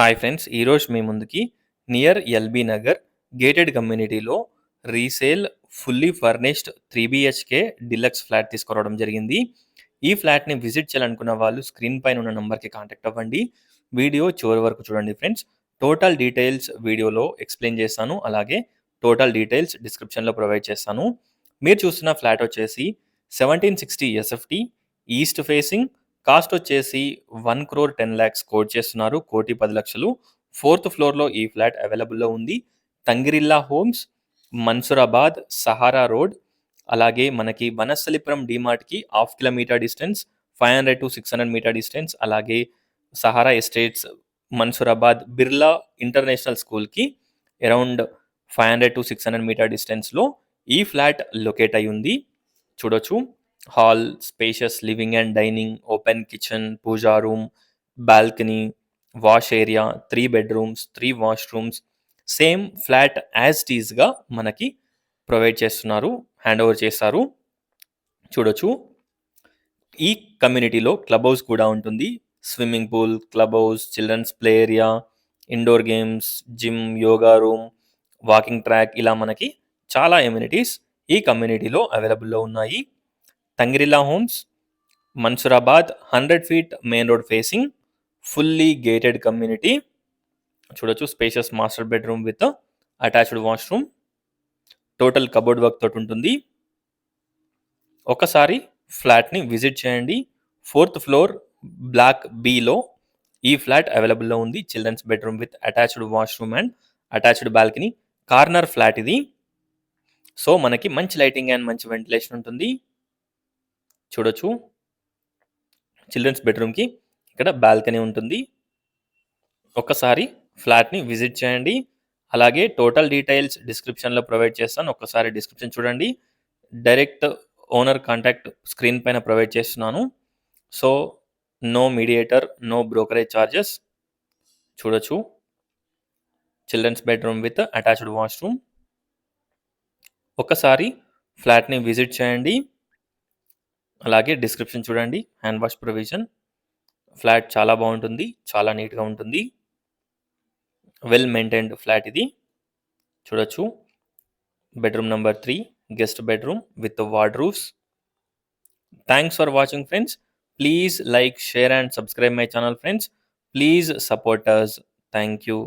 Hi friends! ఈరోజు మీ ముందుకి near LB Nagar gated కమ్యూనిటీలో resale fully furnished 3 BHK deluxe flat తీసుకురావడం జరిగింది. ఈ ఫ్లాట్‌ని విజిట్ చేయాలనుకున్న వాళ్ళు స్క్రీన్ పైన ఉన్న నంబర్‌కి కాంటాక్ట్ అవ్వండి. వీడియో చివరి వరకు చూడండి ఫ్రెండ్స్. టోటల్ డీటెయిల్స్ వీడియోలో ఎక్స్‌ప్లెయిన్ చేస్తాను. అలాగే టోటల్ డీటెయిల్స్ డిస్క్రిప్షన్‌లో ప్రొవైడ్ చేస్తాను. మీరు చూస్తున్న ఫ్లాట్ వచ్చేసి 1760 ఎస్ఎఫ్టీ ఈస్ట్ ఫేసింగ్. కాస్ట్ వచ్చేసి 1,10,00,000 కోట్ చేస్తున్నారు. 1,10,00,000. 4th ఫ్లోర్‌లో ఈ ఫ్లాట్ అవైలబుల్‌లో ఉంది. Tangirilla homes, Mansoorabad, Sahara road. అలాగే మనకి వనస్థలిపురం డీమార్ట్‌కి half kilometer distance, 500-600 meter distance. అలాగే సహారా ఎస్టేట్స్, మన్సూరాబాద్, బిర్లా ఇంటర్నేషనల్ స్కూల్‌కి అరౌండ్ 500-600 మీటర్ డిస్టెన్స్‌లో ఈ ఫ్లాట్ లొకేట్ అయి ఉంది. చూడొచ్చు. Hall, spacious living and dining, open kitchen, pooja room, balcony, wash area, 3 bedrooms, 3 washrooms. Same flat as టీజ్గా మనకి ప్రొవైడ్ చేస్తున్నారు, హ్యాండ్ ఓవర్ చేస్తారు. చూడొచ్చు. ఈ కమ్యూనిటీలో క్లబ్ హౌస్ కూడా ఉంటుంది. Swimming pool, club house, children's play area, indoor games, gym, yoga room, walking track, ఇలా మనకి చాలా ఎమ్యూనిటీస్ ఈ కమ్యూనిటీలో అవైలబుల్లో ఉన్నాయి. Tangirilla homes, Mansoorabad, 100 feet main road facing, fully gated community. చూడొచ్చు. Spacious master bedroom with attached washroom, total cupboard work తోటి ఉంటుంది. ఒకసారి ఫ్లాట్ని విజిట్ చేయండి. 4th ఫ్లోర్ బ్లాక్ బిలో ఈ ఫ్లాట్ అవైలబుల్లో ఉంది. Children's bedroom with attached washroom and attached balcony. Corner flat ఇది. సో మనకి మంచి లైటింగ్ అండ్ మంచి వెంటిలేషన్ ఉంటుంది. చూడొచ్చు. చిల్డ్రన్స్ బెడ్రూమ్కి ఇక్కడ బాల్కనీ ఉంటుంది. ఒక్కసారి ఫ్లాట్ని విజిట్ చేయండి. అలాగే టోటల్ డీటెయిల్స్ డిస్క్రిప్షన్లో ప్రొవైడ్ చేస్తాను. ఒక్కసారి డిస్క్రిప్షన్ చూడండి. డైరెక్ట్ ఓనర్ కాంటాక్ట్ స్క్రీన్ పైన ప్రొవైడ్ చేస్తున్నాను. So no mediator, no brokerage charges. చూడొచ్చు. Children's bedroom with attached washroom. ఒక్కసారి ఫ్లాట్ని విజిట్ చేయండి. అలాగే డిస్క్రిప్షన్ చూడండి. Hand wash provision. ఫ్లాట్ చాలా బాగుంటుంది, చాలా నీట్గా ఉంటుంది. వెల్ మెయింటైన్డ్ ఫ్లాట్ ఇది. చూడొచ్చు. Bedroom number 3 guest bedroom with wardrobes. Thanks for watching friends. Please like, share and subscribe my channel friends. Please support us. Thank you.